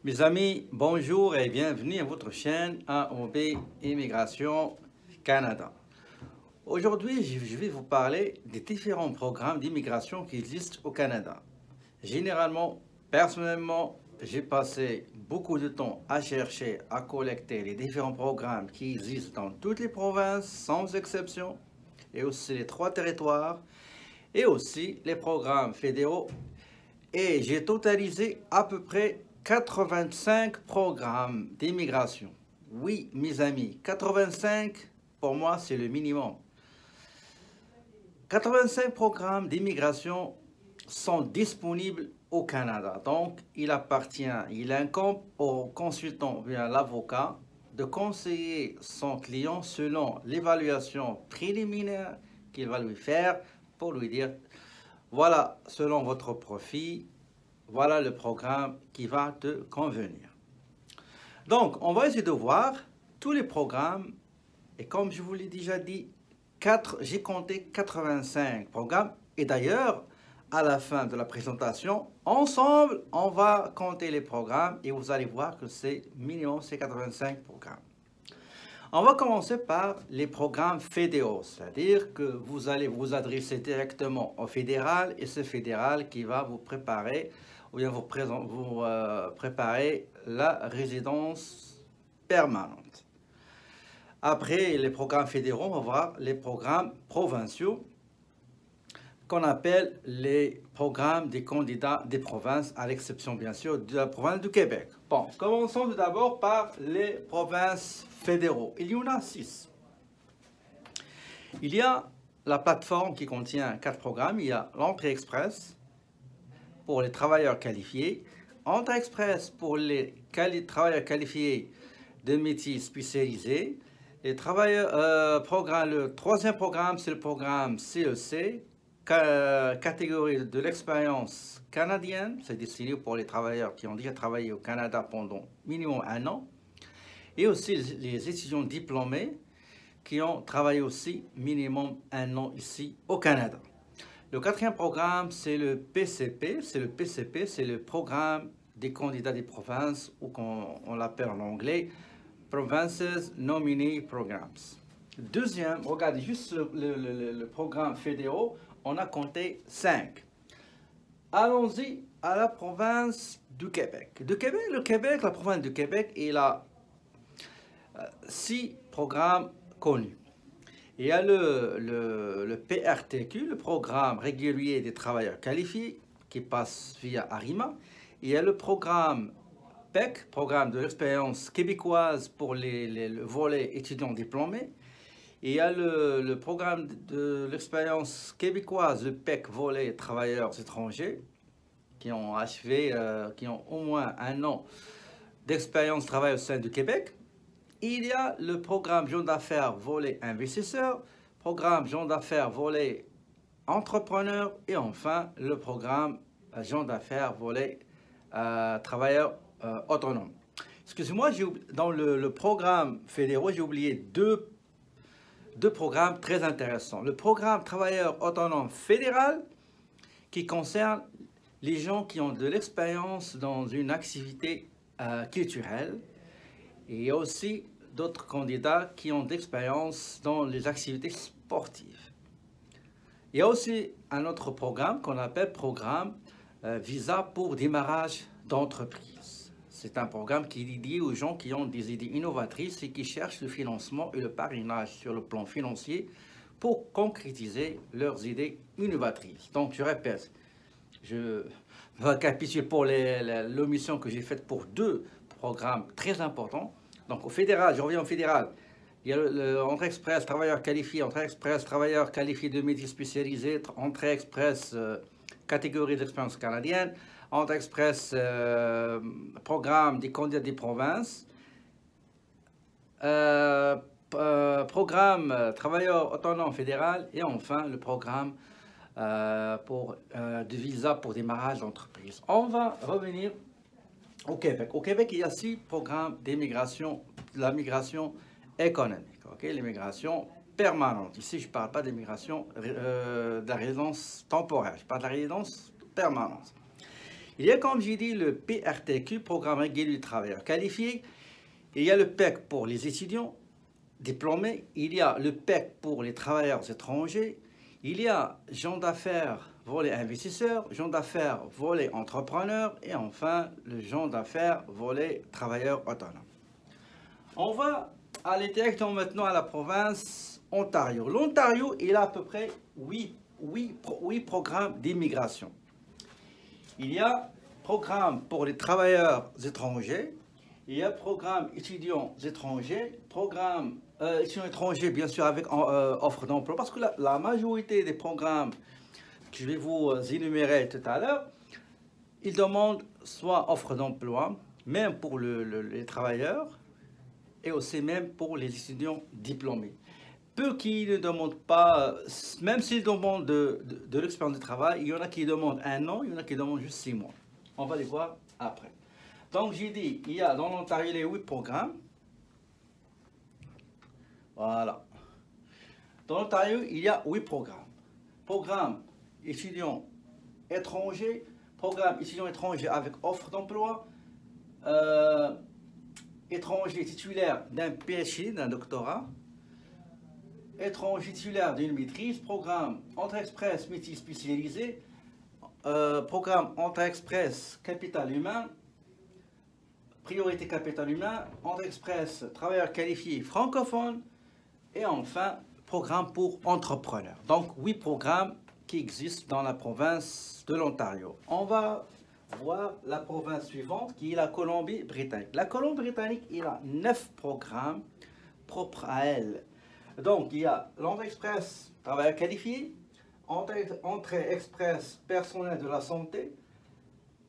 Mes amis, bonjour et bienvenue à votre chaîne AOB Immigration Canada. Aujourd'hui, je vais vous parler des différents programmes d'immigration qui existent au Canada. Généralement, personnellement, j'ai passé beaucoup de temps à chercher, à collecter les différents programmes qui existent dans toutes les provinces, sans exception, et aussi les 3 territoires, et aussi les programmes fédéraux. Et j'ai totalisé à peu près 85 programmes d'immigration. Oui, mes amis, 85, pour moi, c'est le minimum. 85 programmes d'immigration sont disponibles au Canada. Donc, il incombe au consultant, bien l'avocat, de conseiller son client selon l'évaluation préliminaire qu'il va lui faire pour lui dire, voilà, selon votre profil, voilà le programme qui va te convenir. Donc, on va essayer de voir tous les programmes. Et comme je vous l'ai déjà dit, j'ai compté 85 programmes. Et d'ailleurs, à la fin de la présentation, ensemble, on va compter les programmes. Et vous allez voir que c'est minimum, c'est 85 programmes. On va commencer par les programmes fédéraux, c'est-à-dire que vous allez vous adresser directement au fédéral et c'est le fédéral qui va vous préparer ou bien vous préparer la résidence permanente. Après les programmes fédéraux, on va voir les programmes provinciaux qu'on appelle les programmes des candidats des provinces, à l'exception bien sûr de la province du Québec. Bon, commençons tout d'abord par les provinces fédéraux. Il y en a 6. Il y a la plateforme qui contient 4 programmes. Il y a l'entrée express pour les travailleurs qualifiés, entrée express pour les travailleurs qualifiés de métiers spécialisés. Les travailleurs, le troisième programme, c'est le programme CEC, catégorie de l'expérience canadienne. C'est destiné pour les travailleurs qui ont déjà travaillé au Canada pendant minimum 1 an. Et aussi les étudiants diplômés qui ont travaillé aussi minimum 1 an ici au Canada. Le quatrième programme, c'est le PCP. C'est le programme des candidats des provinces, ou on l'appelle en anglais Provinces Nominee Programs. Deuxième, regardez juste le programme fédéral, on a compté 5. Allons-y à la province du Québec. La province du Québec, il a 6 programmes connus. Il y a le PRTQ, le programme régulier des travailleurs qualifiés, qui passe via ARIMA. Il y a le programme PEC, programme de l'expérience québécoise pour le volet étudiants diplômés. Et il y a le programme de l'expérience québécoise, le PEC volet travailleurs étrangers, qui ont achevé, qui ont au moins 1 an d'expérience de travail au sein du Québec. Il y a le programme gens d'affaires volet investisseurs, programme gens d'affaires volet entrepreneur et enfin le programme gens d'affaires volet travailleurs autonomes. Excusez-moi, dans le programme fédéral, j'ai oublié deux programmes très intéressants. Le programme travailleur autonome fédéral qui concerne les gens qui ont de l'expérience dans une activité culturelle. Et il y a aussi d'autres candidats qui ont d'expérience dans les activités sportives. Il y a aussi un autre programme qu'on appelle programme Visa pour démarrage d'entreprise. C'est un programme qui est dédié aux gens qui ont des idées innovatrices et qui cherchent le financement et le parrainage sur le plan financier pour concrétiser leurs idées innovatrices. Donc, je répète, je récapitule pour l'omission que j'ai faite pour 2 programmes très importants. Donc au fédéral, je reviens au fédéral, il y a l'entrée express travailleurs qualifiés, entrée express travailleurs qualifiés de métiers spécialisés, entrée express catégorie d'expérience canadienne, entrée express programme des candidats des provinces, programme travailleurs autonomes fédéral et enfin le programme de visa pour démarrage d'entreprise. On va revenir au Québec. Au Québec, il y a 6 programmes d'immigration, de la migration économique, l'immigration permanente. Ici, je ne parle pas d'immigration de la résidence temporaire, je parle de la résidence permanente. Il y a, comme j'ai dit, le PRTQ, Programme régulier de travailleurs qualifiés. Il y a le PEC pour les étudiants diplômés. Il y a le PEC pour les travailleurs étrangers. Il y a gens d'affaires, volet investisseurs, gens d'affaires, volet entrepreneurs. Et enfin, le gens d'affaires, volet travailleurs autonomes. On va aller directement maintenant à la province Ontario. L'Ontario, il a à peu près 8 programmes d'immigration. Il y a programme pour les travailleurs étrangers, il y a programme étudiants étrangers, programme étudiants étrangers bien sûr avec offre d'emploi, parce que la majorité des programmes que je vais vous énumérer tout à l'heure, ils demandent soit offre d'emploi, même pour les travailleurs, et aussi même pour les étudiants diplômés. Peu qui ne demandent pas, même s'ils demandent de l'expérience de travail, il y en a qui demandent 1 an, il y en a qui demandent juste 6 mois. On va les voir après. Donc j'ai dit, il y a dans l'Ontario les 8 programmes. Voilà. Dans l'Ontario, il y a 8 programmes. Programme étudiants étrangers, programme étudiants étrangers avec offre d'emploi, étrangers titulaires d'un PhD, d'un doctorat, étranger titulaire d'une maîtrise, programme Entrée Express métier spécialisé, programme Entrée Express capital humain, priorité capital humain, Entrée Express travailleurs qualifiés francophones et enfin programme pour entrepreneurs. Donc 8 programmes qui existent dans la province de l'Ontario. On va voir la province suivante qui est la Colombie-Britannique. La Colombie-Britannique, il a 9 programmes propres à elle. Donc, il y a l'entrée express travailleurs qualifiés, entrée express personnel de la santé,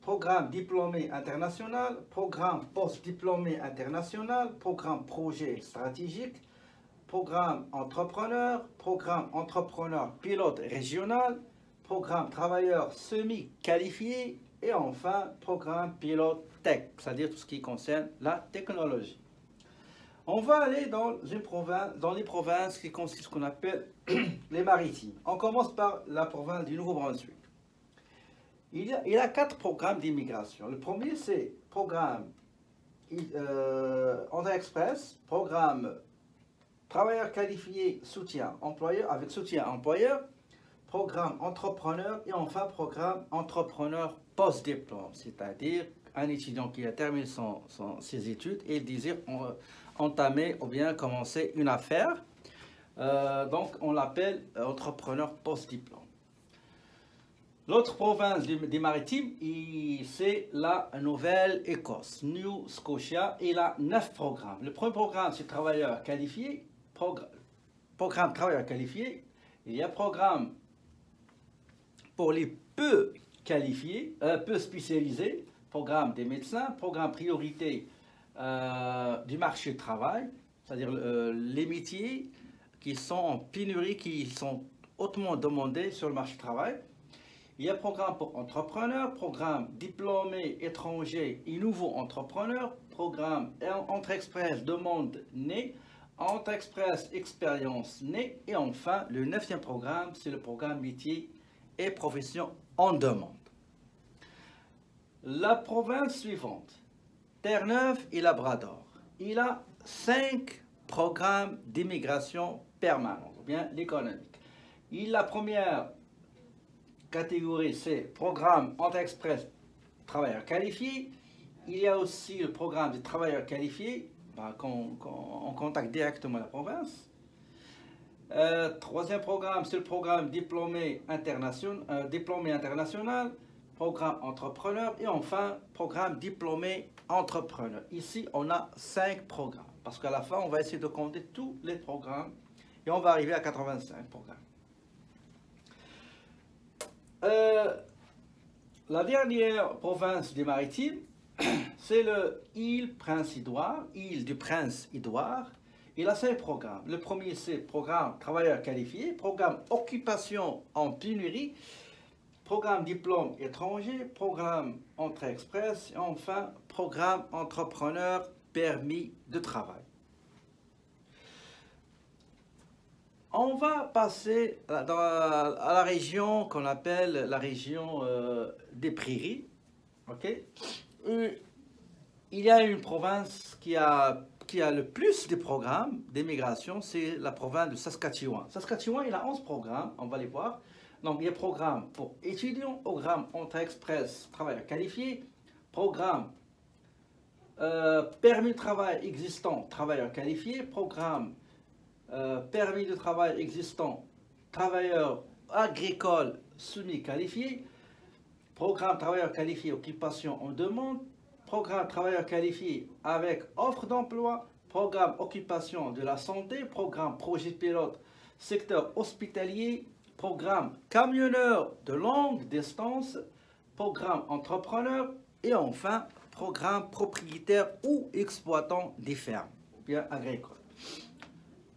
programme diplômé international, programme post-diplômé international, programme projet stratégique, programme entrepreneur pilote régional, programme travailleur semi-qualifié et enfin programme pilote tech, c'est-à-dire tout ce qui concerne la technologie. On va aller dans les provinces qui consistent ce qu'on appelle les maritimes. On commence par la province du Nouveau-Brunswick. Il y a 4 programmes d'immigration. Le premier, c'est programme Entrée Express, programme travailleur qualifié soutien employeur avec soutien employeur, programme entrepreneur et enfin programme entrepreneur post-diplôme, c'est-à-dire un étudiant qui a terminé ses études et désire entamer ou bien commencer une affaire. Donc on l'appelle entrepreneur post-diplôme. L'autre province des maritimes, c'est la Nouvelle-Écosse, New Scotia. Il a 9 programmes. Le premier programme, c'est travailleur qualifié. Programme travailleur qualifié. Il y a programme pour les peu qualifiés, peu spécialisés. Programme des médecins, programme priorité du marché du travail, c'est-à-dire les métiers qui sont en pénurie, qui sont hautement demandés sur le marché du travail. Il y a programme pour entrepreneurs, programme diplômé étranger et nouveaux entrepreneurs, programme Entrée Express demande née, Entrée Express expérience née et enfin le 9e programme, c'est le programme métier et profession en demande. La province suivante, Terre-Neuve et Labrador, il a 5 programmes d'immigration permanente, ou bien l'économique. La première catégorie, c'est programme Entrée Express travailleurs qualifiés. Il y a aussi le programme des travailleurs qualifiés, en contact directement la province. Troisième programme, c'est le programme diplômé international, programme entrepreneur et enfin programme diplômé entrepreneur. Ici, on a 5 programmes parce qu'à la fin, on va essayer de compter tous les programmes et on va arriver à 85 programmes. La dernière province des maritimes, c'est l'île Prince-Édouard, île du Prince-Édouard. Il a 5 programmes. Le premier, c'est programme travailleurs qualifiés, programme occupation en pénurie, programme diplôme étranger, programme Entrée Express et enfin programme entrepreneur permis de travail. On va passer à la région qu'on appelle la région des prairies. Ok. Il y a une province qui a le plus de programmes d'immigration, c'est la province de Saskatchewan. Saskatchewan, il a 11 programmes, on va les voir. Donc, il y a programme pour étudiants, programme entrée express, travailleurs qualifiés, programme permis de travail existant, travailleurs qualifiés, programme permis de travail existant, travailleurs agricoles semi-qualifiés, programme travailleurs qualifiés, occupation en demande, programme travailleurs qualifiés avec offre d'emploi, programme occupation de la santé, programme projet pilote, secteur hospitalier, programme camionneur de longue distance, programme entrepreneur et enfin programme propriétaire ou exploitant des fermes, bien agricoles.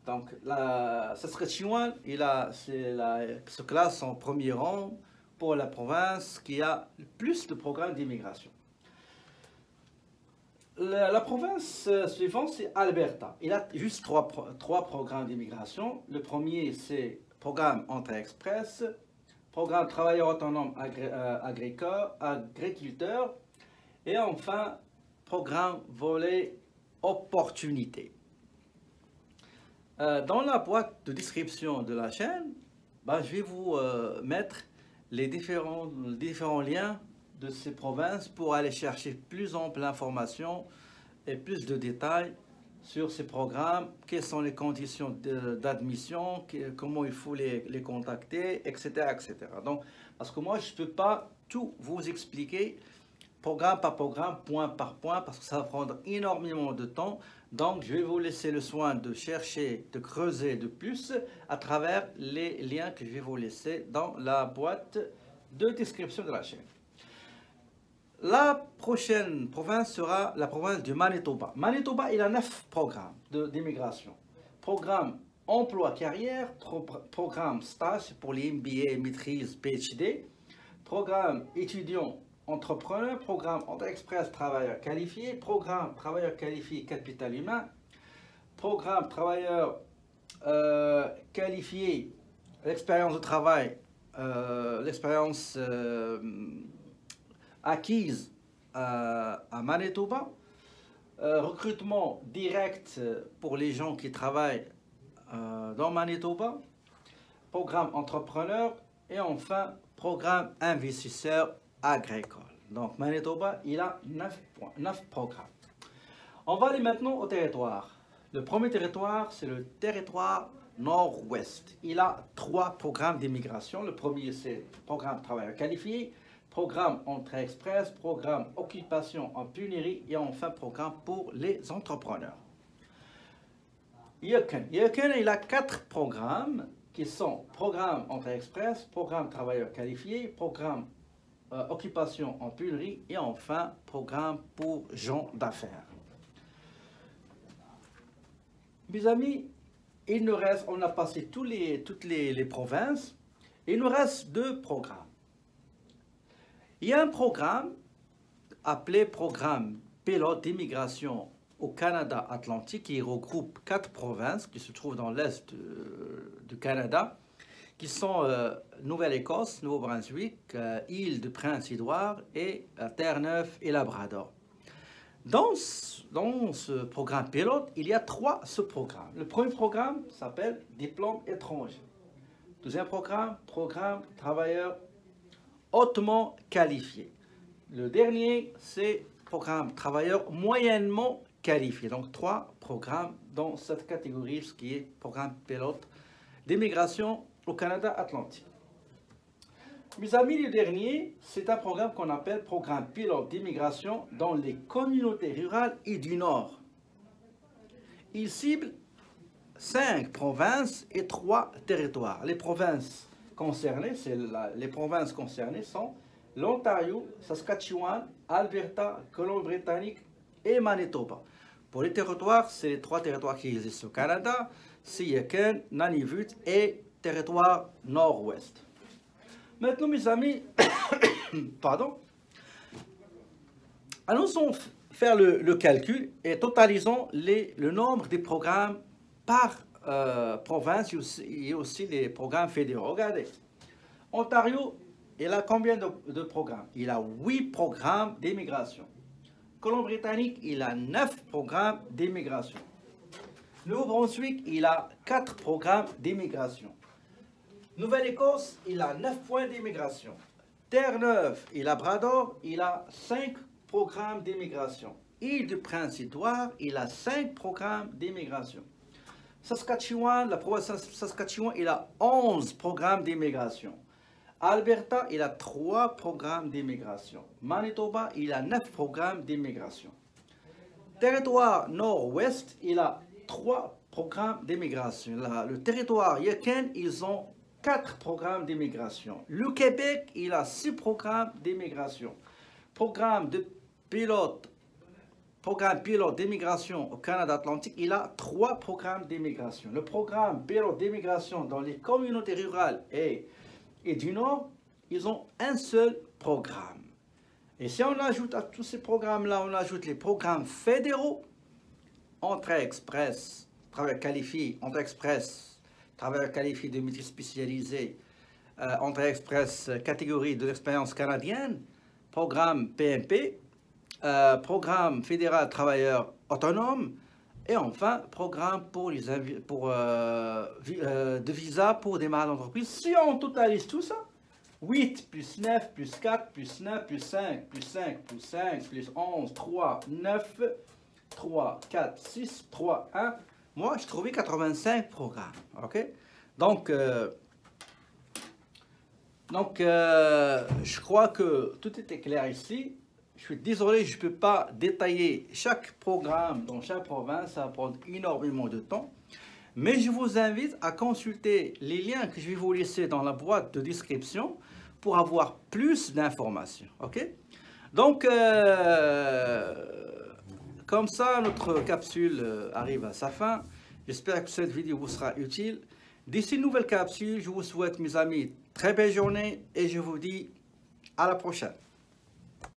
Donc, la Saskatchewan, se classe en premier rang pour la province qui a le plus de programmes d'immigration. La province suivante, c'est Alberta. Il a juste trois programmes d'immigration. Le premier, c'est programme entrée express, programme travailleur autonome agriculteur, et enfin, programme volet opportunité. Dans la boîte de description de la chaîne, je vais vous mettre les différents liens de ces provinces pour aller chercher plus ample information et plus de détails sur ces programmes, quelles sont les conditions d'admission, comment il faut les contacter, etc., etc. Donc, parce que moi, je ne peux pas tout vous expliquer programme par programme, point par point, parce que ça va prendre énormément de temps. Donc, je vais vous laisser le soin de chercher, de creuser de plus à travers les liens que je vais vous laisser dans la boîte de description de la chaîne. La prochaine province sera la province du Manitoba. Manitoba, il a 9 programmes d'immigration. Programme emploi carrière, programme stage pour les MBA, maîtrise, PhD, programme étudiant entrepreneur, programme entrée express travailleur qualifié, programme travailleur qualifié capital humain, programme travailleur qualifié, l'expérience de travail, l'expérience acquise à Manitoba, recrutement direct pour les gens qui travaillent dans Manitoba, programme entrepreneur et enfin programme investisseur agricole. Donc Manitoba, il a 9 programmes. On va aller maintenant au territoire. Le premier territoire, c'est le territoire nord-ouest. Il a 3 programmes d'immigration. Le premier, c'est programme travailleur qualifié, programme entrée express, programme occupation en pénurie et enfin programme pour les entrepreneurs. Yukon, il a 4 programmes qui sont programme entrée express, programme travailleur qualifié, programme occupation en pénurie et enfin programme pour gens d'affaires. Mes amis, il nous reste, on a passé toutes les provinces, il nous reste 2 programmes. Il y a un programme appelé programme pilote d'immigration au Canada Atlantique qui regroupe 4 provinces qui se trouvent dans l'est du Canada, qui sont Nouvelle-Écosse, Nouveau-Brunswick, île de Prince-Édouard et Terre-Neuve et Labrador. Dans ce programme pilote, il y a 3 sous-programmes. Le premier programme s'appelle diplôme étranger. Deuxième programme, programme travailleur hautement qualifié. Le dernier, c'est programme travailleur moyennement qualifié. Donc 3 programmes dans cette catégorie, ce qui est programme pilote d'immigration au Canada Atlantique. Mes amis, le dernier, c'est un programme qu'on appelle programme pilote d'immigration dans les communautés rurales et du Nord. Il cible 5 provinces et 3 territoires. Les provinces concernées, sont l'Ontario, Saskatchewan, Alberta, Colombie-Britannique et Manitoba. Pour les territoires, c'est les 3 territoires qui existent au Canada, c'est Yukon, Nunavut et territoire nord-ouest. Maintenant, mes amis, pardon, allons faire le calcul et totalisons le nombre de programmes par province et aussi les programmes fédéraux. Regardez, Ontario, il a combien de programmes? Il a 8 programmes d'immigration. Colombie-Britannique, il a 9 programmes d'immigration. Nouveau-Brunswick, il a 4 programmes d'immigration. Nouvelle-Écosse, il a 9 points d'immigration. Terre-Neuve et Labrador, il a 5 programmes d'immigration. Île-du-Prince-Édouard, il a 5 programmes d'immigration. Saskatchewan, la province de Saskatchewan, il a 11 programmes d'immigration. Alberta, il a 3 programmes d'immigration. Manitoba, il a 9 programmes d'immigration. Territoire nord-ouest, il a 3 programmes d'immigration. Le territoire Yukon, ils ont 4 programmes d'immigration. Le Québec, il a 6 programmes d'immigration. Programme pilote d'immigration au Canada Atlantique, il a 3 programmes d'immigration. Le programme pilote d'immigration dans les communautés rurales et du Nord, ils ont un seul programme. Et si on ajoute à tous ces programmes-là, on ajoute les programmes fédéraux, entrée express, travail qualifié, entrée express, travail qualifié de métier spécialisé, entrée express, catégorie de l'expérience canadienne, programme PMP, programme fédéral travailleur autonome, et enfin, programme de visa pour démarrer l'entreprise. Si on totalise tout ça, 8 plus 9 plus 4 plus 9 plus 5 plus 5 plus 5 plus 11, 3, 9, 3, 4, 6, 3, 1. Moi, je trouvais 85 programmes. Ok? Donc, je crois que tout était clair ici. Je suis désolé, je ne peux pas détailler chaque programme dans chaque province, ça va prendre énormément de temps. Mais je vous invite à consulter les liens que je vais vous laisser dans la boîte de description pour avoir plus d'informations. Ok? Donc, comme ça, notre capsule arrive à sa fin. J'espère que cette vidéo vous sera utile. D'ici une nouvelle capsule, je vous souhaite, mes amis, très belle journée et je vous dis à la prochaine.